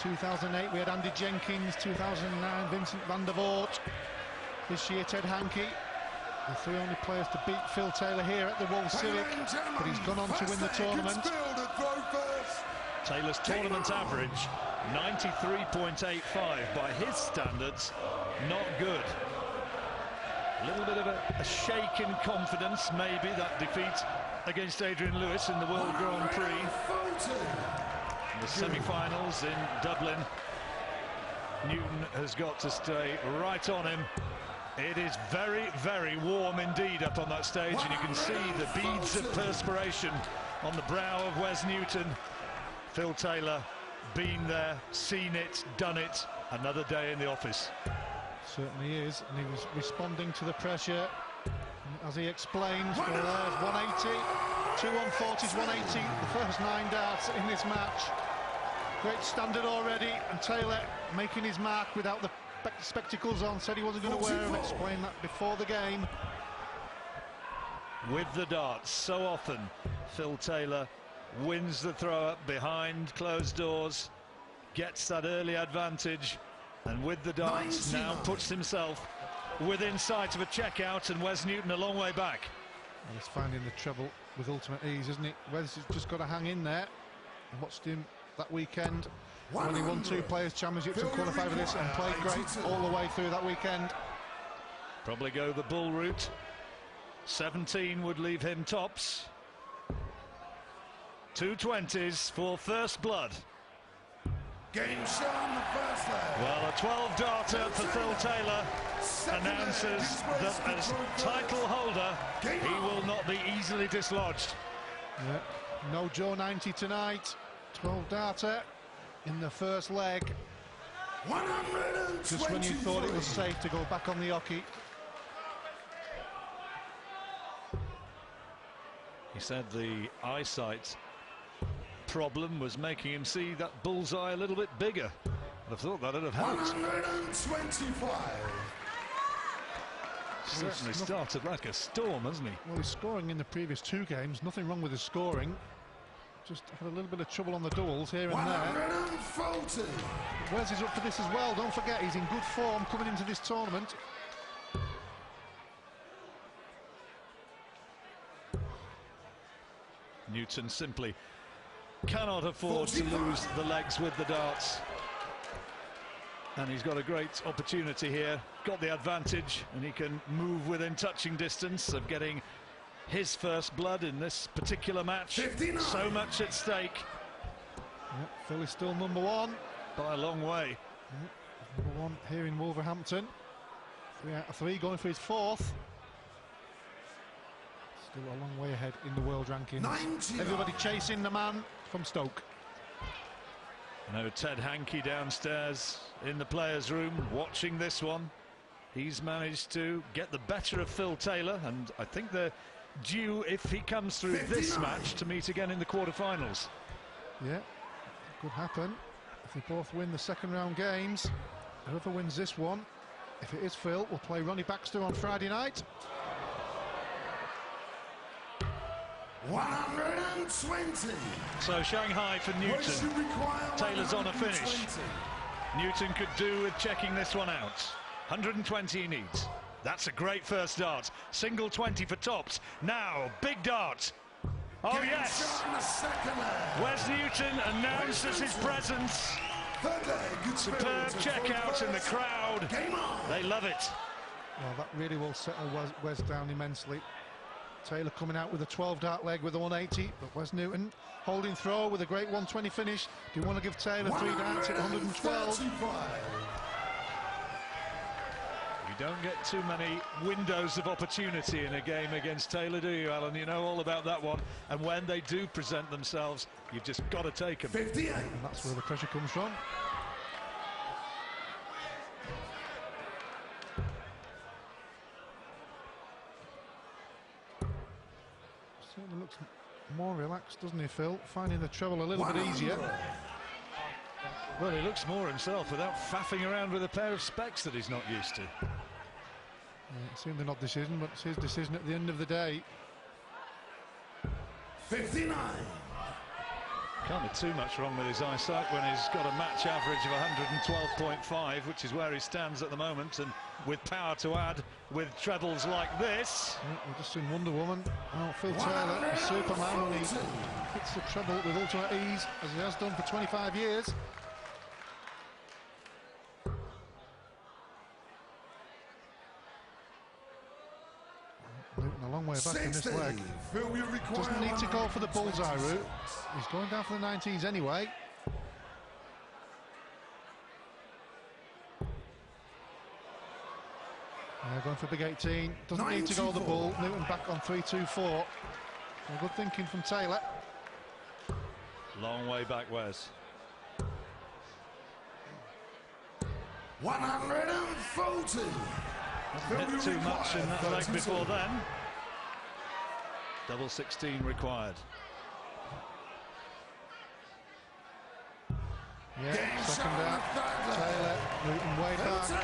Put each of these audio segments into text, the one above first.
2008 we had Andy Jenkins, 2009 Vincent van der Voort, this year Ted Hankey. The three only players to beat Phil Taylor here at the Wolves Civic, but he's gone on to win the tournament. Taylor's tournament average, 93.85 by his standards, not good. A little bit of a shake in confidence, maybe, that defeat against Adrian Lewis in the World Grand Prix. In the semi-finals in Dublin, Newton has got to stay right on him. It is very, very warm indeed up on that stage, and you can see the beads of perspiration on the brow of Wes Newton. Phil Taylor, been there, seen it, done it, another day in the office. Certainly is, and he was responding to the pressure. As he explains, well, there's 180, 2 140s, 180, the first 9 darts in this match. Great standard already, and Taylor making his mark without the spectacles on, said he wasn't going to wear them, explained that before the game. With the darts, so often Phil Taylor wins the throw-up behind closed doors, gets that early advantage, and with the darts now puts himself within sight of a checkout, and Wes Newton a long way back. Well, he's finding the treble with ultimate ease, isn't it? Wes has just got to hang in there. I watched him that weekend when he won 2 Players' Championships and qualified for this, and played great all the way through that weekend. Probably go the bull route. 17 would leave him tops. 2 20s for first blood. Game show on the first leg. Well, a 12-darter for Phil Taylor announces that as title holder, he will not be easily dislodged. Yeah. No Joe 90 tonight. 12-darter in the first leg. 123. Just when you thought it was safe to go back on the hockey. He said the eyesight problem was making him see that bullseye a little bit bigger. I'd have thought that would have helped. 125. Certainly started like a storm, hasn't he? Well, he's scoring in the previous 2 games. Nothing wrong with his scoring. Just had a little bit of trouble on the doubles here and there. 140. Wes is up for this as well. Don't forget, he's in good form coming into this tournament. Newton simply cannot afford to lose the legs with the darts. And he's got a great opportunity here. Got the advantage, and he can move within touching distance of getting his first blood in this particular match. 59. So much at stake. Yep, Phil is still number 1. By a long way. Yep, number 1 here in Wolverhampton. 3 out of 3, going for his 4th. Still a long way ahead in the world rankings. 90. Everybody chasing the man from Stoke. No Ted Hankey downstairs in the players' room watching this one. He's managed to get the better of Phil Taylor, and I think they're due, if he comes through 59. this match, to meet again in the quarterfinals. Yeah, could happen if they both win the second round games. Whoever wins this one, if it is Phil, will play Ronnie Baxter on Friday night. 120. So Shanghai for Newton. Taylor's on a finish. Newton could do with checking this one out. 120 he needs. That's a great first dart. Single 20 for tops. Now, big dart. Oh yes! Wes Newton announces his presence. Superb check out in the crowd. They love it. Well, that really will settle Wes down immensely. Taylor coming out with a 12-dart leg with a 180, but Wes Newton holding throw with a great 120 finish. Do you want to give Taylor 3 darts at 112? You don't get too many windows of opportunity in a game against Taylor, do you, Alan? You know all about that one. And when they do present themselves, you've just got to take them. 58. And that's where the pressure comes from. Certainly looks more relaxed, doesn't he, Phil? Finding the treble a little bit easier. Well, he looks more himself without faffing around with a pair of specs that he's not used to. Yeah, it's an odd decision, but it's his decision at the end of the day. 59. Can't be too much wrong with his eyesight when he's got a match average of 112.5, which is where he stands at the moment, and with power to add, with trebles like this. We've just seen Wonder Woman. Oh, Phil Taylor, Superman, when he hits the treble with ultimate ease, as he has done for 25 years. Newton a long way back in this leg. Doesn't need to go for the bullseye route. He's going down for the 19s anyway. Going for big 18. Doesn't need to go the bull. Newton back on 3-2-4. Good thinking from Taylor. Long way back, Wes. 140. Hit too much in that leg before then. Double 16 required. Yeah, second out. Taylor, Newton way back. So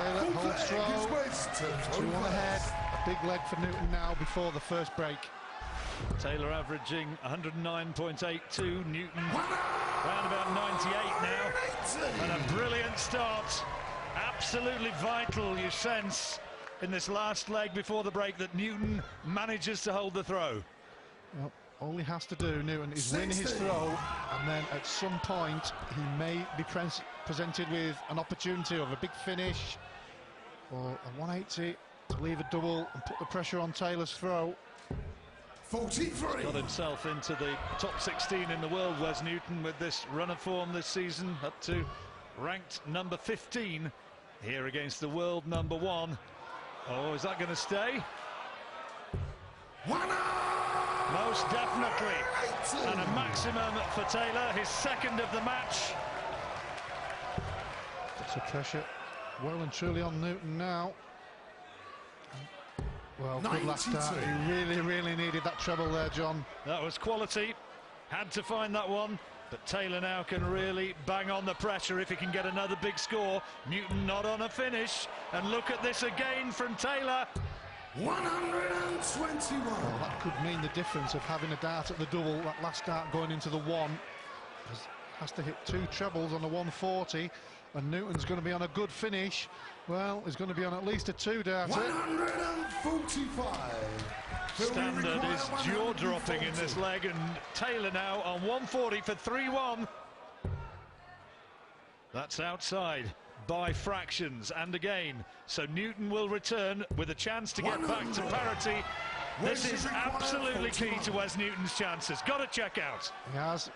Taylor holds throw. 2-1 ahead. A big leg for Newton now before the first break. Taylor averaging 109.82. Newton round about 98 now. And a brilliant start. Absolutely vital, you sense, in this last leg before the break, that Newton manages to hold the throw. Well, all he has to do, Newton, is win his throw, and then at some point he may be presented with an opportunity of a big finish or a 180 to leave a double and put the pressure on Taylor's throw. 43. He's got himself into the top 16 in the world, Wes Newton, with this run of form this season, up to ranked number 15 here against the world number 1. Oh, is that going to stay? Most definitely. And a maximum for Taylor, his second of the match. Puts the pressure well and truly on Newton now. Well, good last start. He really needed that treble there, John. That was quality. Had to find that one. But Taylor now can really bang on the pressure if he can get another big score. Newton not on a finish. And look at this again from Taylor. 121. Well, that could mean the difference of having a dart at the double, that last dart going into the 1. Has to hit 2 trebles on the 140, and Newton's going to be on a good finish. Well, he's going to be on at least a 2-darter. 145. Standard is jaw-dropping in this leg, and Taylor now on 140 for 3-1. That's outside by fractions, and again, so Newton will return with a chance to get back to parity. This is absolutely key to Wes Newton's chances. Got to check out. He has.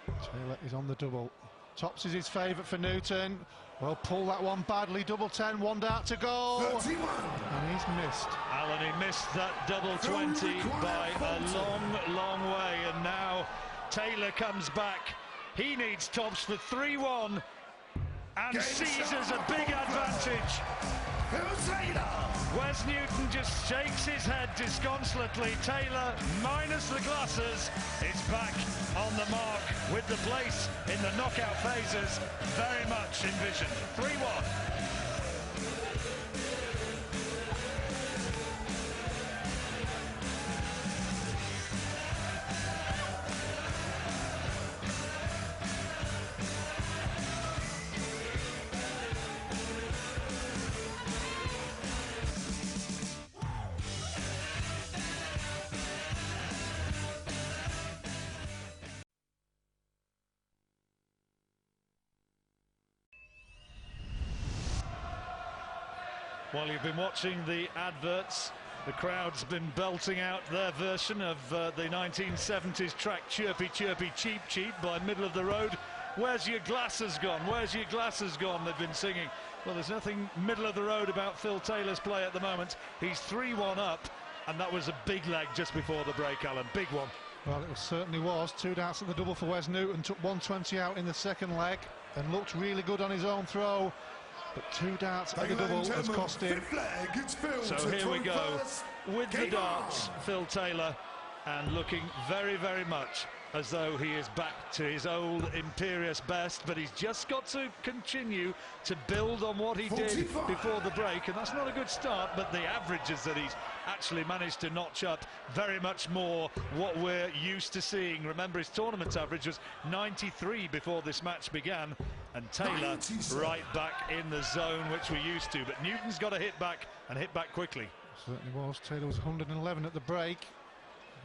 Taylor is on the double. Tops is his favourite for Newton. Well, pull that one badly. Double 10, 1 dart to go. 31. And he's missed. Alan, he missed that double 20 by a long way, and now Taylor comes back. He needs tops for 3-1 and seizes a big advantage. Wes Newton just shakes his head disconsolately. Taylor, minus the glasses, is back on the mark with the place in the knockout phases very much envisioned. 3-1. While you've been watching the adverts, the crowd's been belting out their version of the 1970s track Chirpy Chirpy Cheep Cheep by Middle of the Road. Where's your glasses gone? Where's your glasses gone? They've been singing. Well, there's nothing middle of the road about Phil Taylor's play at the moment. He's 3-1 up, and that was a big leg just before the break, Alan. Big one. Well, it certainly was. 2 darts at the double for Wes Newton. Took 120 out in the second leg and looked really good on his own throw. But 2 darts at the double has cost him. So here we go with the darts, Phil Taylor, and looking very much as though he is back to his old imperious best, but he's just got to continue to build on what he did before the break, and that's not a good start, but the averages that he's actually managed to notch up very much more what we're used to seeing. Remember, his tournament average was 93 before this match began, and Taylor right back in the zone which we're used to, but Newton's got to hit back and hit back quickly. Certainly was. Taylor was 111 at the break.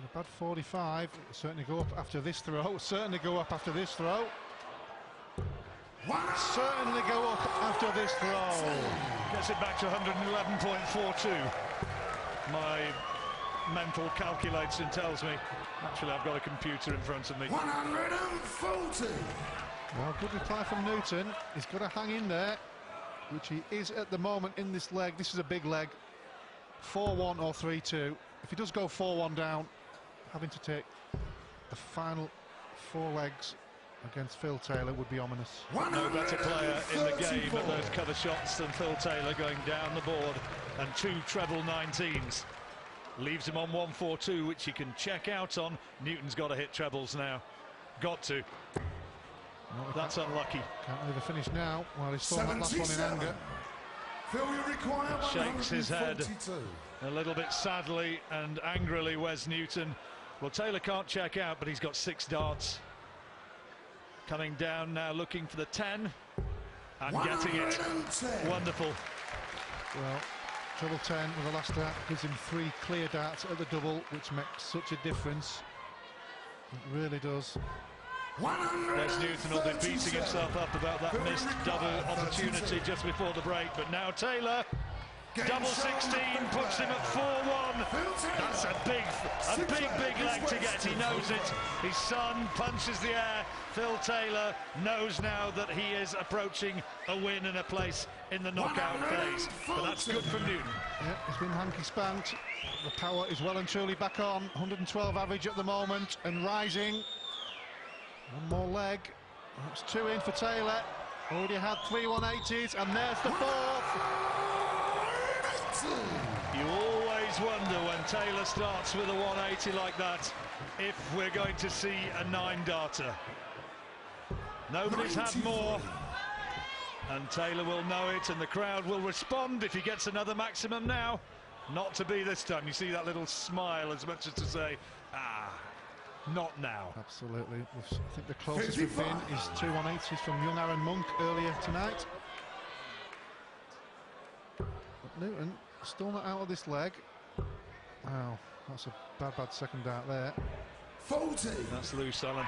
A bad 45. Certainly go up after this throw. Certainly go up after this throw. Certainly go up after this throw. Gets it back to 111.42. My mental calculation tells me. Actually, I've got a computer in front of me. 140. Well, good reply from Newton. He's got to hang in there, which he is at the moment in this leg. This is a big leg. 4-1 or 3-2. If he does go 4-1 down, having to take the final 4 legs against Phil Taylor would be ominous. No better player in the game at those cover shots than Phil Taylor, going down the board, and 2 treble 19s. Leaves him on 142, which he can check out on. Newton's got to hit trebles now. Got to. That's unlucky. Can't leave a finish now while he's thrown that last one in anger. Shakes his head a little bit sadly and angrily, Wes Newton. Well, Taylor can't check out, but he's got 6 darts. Coming down now, looking for the 10 and getting it. Wonderful. Well, treble 10 with the last dart gives him 3 clear darts at the double, which makes such a difference. It really does. Wes Newton will be beating himself up about that missed double opportunity just before the break, but now Taylor, double 16 puts him at 4-1. That's a big leg to get. He knows it. His son punches the air. Phil Taylor knows now that he is approaching a win and a place in the knockout phase. But that's good from Newton. Yeah, he's been hanky spanked. The power is well and truly back on. 112 average at the moment and rising. One more leg. That's 2 in for Taylor. Already had 3 180s, and there's the 4th. You always wonder when Taylor starts with a 180 like that if we're going to see a 9-darter. Nobody's had more, and Taylor will know it, and the crowd will respond if he gets another maximum now. Not to be this time. You see that little smile as much as to say, not now. Absolutely. I think the closest we've been is 2 180s from young Aaron Monk earlier tonight. But Newton still not out of this leg. Wow, that's a bad second dart there. 40. That's loose, Alan.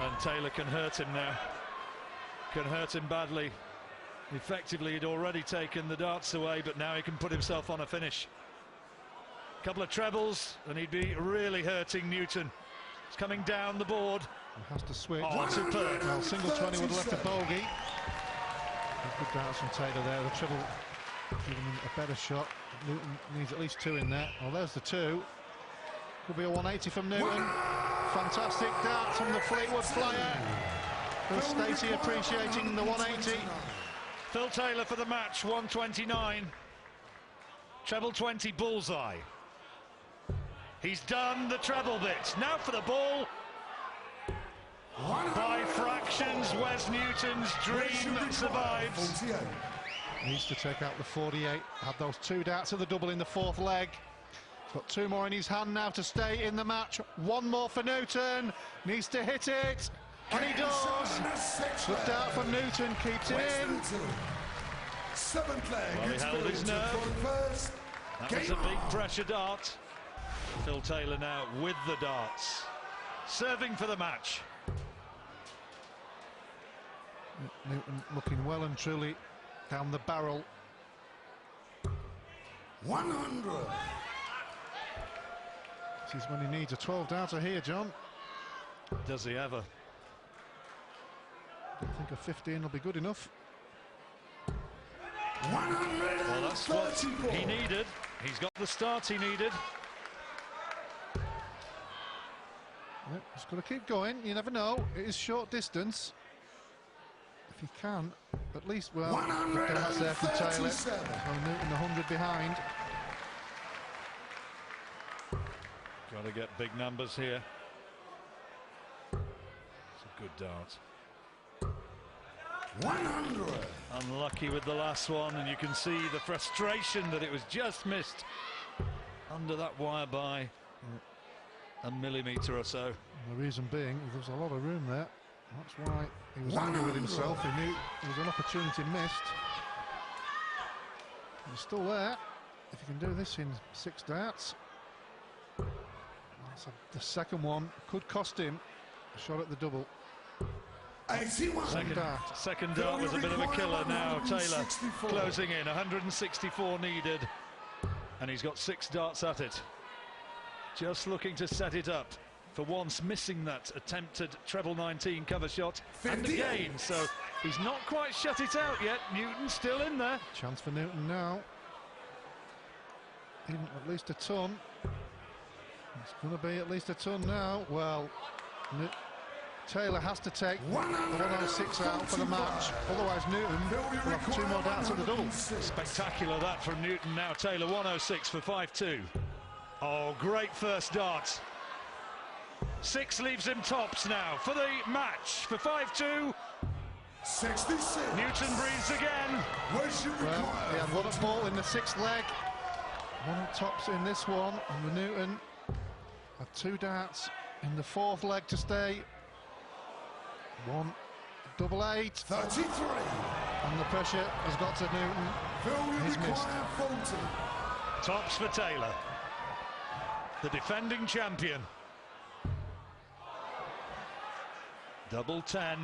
And Taylor can hurt him now. Can hurt him badly. Effectively, he'd already taken the darts away, but now he can put himself on a finish. Couple of trebles, and he'd be really hurting Newton. He's coming down the board. He has to switch. Oh, superb. Well, single 20 would have left a bogey. Good darts from Taylor there. The treble giving him a better shot. Newton needs at least 2 in there. Oh, there's the 2. Could be a 180 from Newton. Fantastic darts from the Fleetwood flyer. Phil Stacey appreciating the 180. Phil Taylor for the match, 129. Treble 20 bullseye. He's done the treble bit. Now for the ball. By fractions, Wes Newton's dream survives. Needs to take out the 48. Had those 2 darts of the double in the 4th leg. He's got 2 more in his hand now to stay in the match. 1 more for Newton. Needs to hit it. And he does. The dart from Newton keeps it in. 7th leg. Well, he held his nerve. That was a big pressure dart. Phil Taylor now with the darts. Serving for the match. Newton looking well and truly down the barrel. 100. This is when he needs a 12-darter here, John. Does he ever? I think a 15 will be good enough. 100. Well, that's what he needed. He's got the start he needed. Yeah, he's got to keep going. You never know. It is short distance. If he can, at least, well, that's there from Taylor. So Newton 100 behind. Got to get big numbers here. good dart. 100. Unlucky with the last one, and you can see the frustration that it was just missed under that wire by a millimetre or so. And the reason being, there was a lot of room there. That's why he was angry with himself. He knew there was an opportunity missed. He's still there. If you can do this in 6 darts, the second one could cost him a shot at the double. Second dart was a bit of a killer. Now Taylor closing in, 164 needed, and he's got 6 darts at it. Just looking to set it up. For once missing that attempted treble 19 cover shot, and again, so he's not quite shut it out yet. Newton's still in there. Chance for Newton now. Even at least a ton. It's going to be at least a ton now. Well, Taylor has to take the 106 out for the match, otherwise Newton will have 2 more darts at the double. Spectacular that from Newton. Now Taylor 106 for 5-2. Oh, great first dart. 6 leaves him tops now for the match for 5-2. 66. Newton breathes again. Well, he had 1 at Poule in the 6th leg, 1 at tops in this one, and the Newton had 2 darts in the 4th leg to stay. 1 double 8. 33. And the pressure has got to Newton. He's missed. Tops for Taylor, the defending champion. Double 10.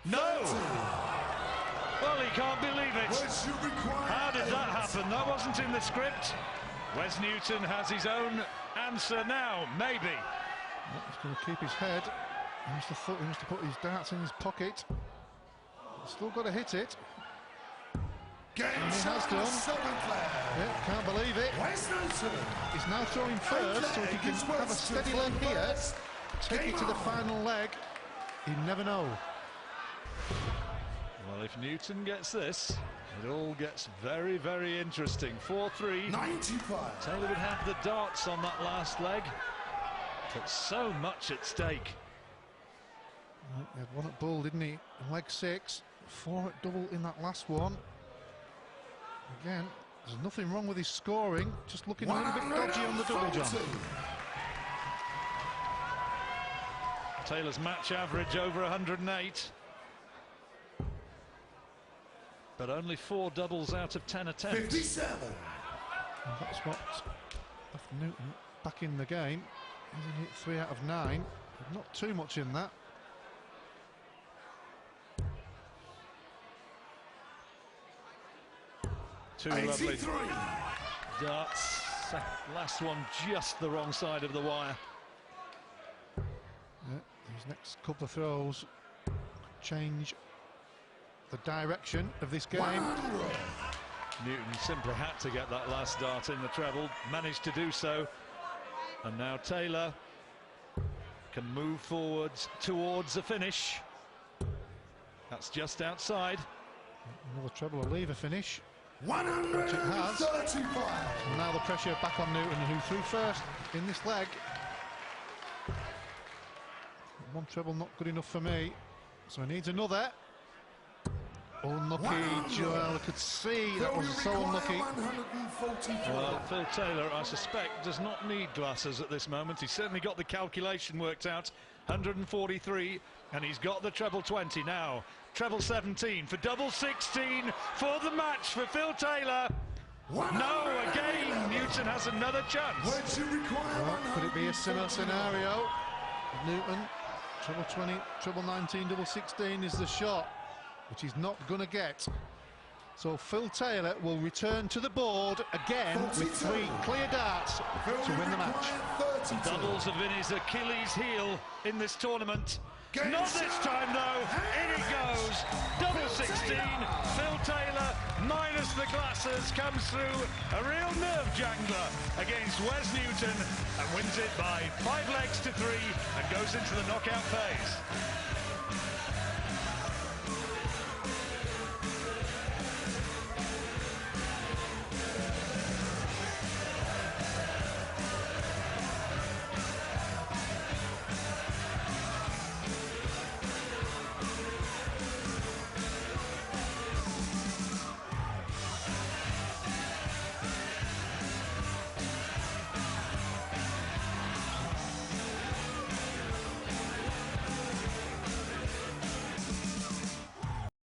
No! Well, he can't believe it. How did that happen? That wasn't in the script. Wes Newton has his own answer now, maybe. He's going to keep his head. He must have put his darts in his pocket. He's still got to hit it. And he has done. Yeah, can't believe it. He's now throwing first, so if he can have a steady leg here, take it to the final leg, you never know. Well, if Newton gets this, it all gets very, very interesting. 4-3. 95. Taylor would have the darts on that last leg, but so much at stake. He had 1 at Poule, didn't he? In leg 6, 4 at double in that last one. Again, there's nothing wrong with his scoring, just looking a little bit dodgy on the double jump. Taylor's match average over 108. But only 4 doubles out of 10 attempts. 57. And that's what left Newton back in the game. He's only hit 3 out of 9. Not too much in that. Two lovely darts. Last one just the wrong side of the wire. Yeah, these next couple of throws change the direction of this game. Newton simply had to get that last dart in the treble, managed to do so, and now Taylor can move forwards towards the finish. That's just outside. Another treble will leave a finish. 135. And now the pressure back on Newton, who threw first in this leg. 1 treble not good enough for me, so he needs another. Unlucky, Joel. I could see that was so unlucky. Well, Phil Taylor, I suspect, does not need glasses at this moment. He's certainly got the calculation worked out. 143, and he's got the treble 20 now. Treble 17 for double 16 for the match for Phil Taylor. No, again, Newton has another chance. Well, could it be a similar scenario? Newton, treble 20, treble 19, double 16 is the shot, which he's not going to get. So Phil Taylor will return to the board again with 3 clear darts to win the match. Doubles have been his Achilles heel in this tournament. Not this time though, in it goes. Double 16, Phil Taylor minus the glasses comes through a real nerve jangler against Wes Newton and wins it by 5 legs to 3 and goes into the knockout phase.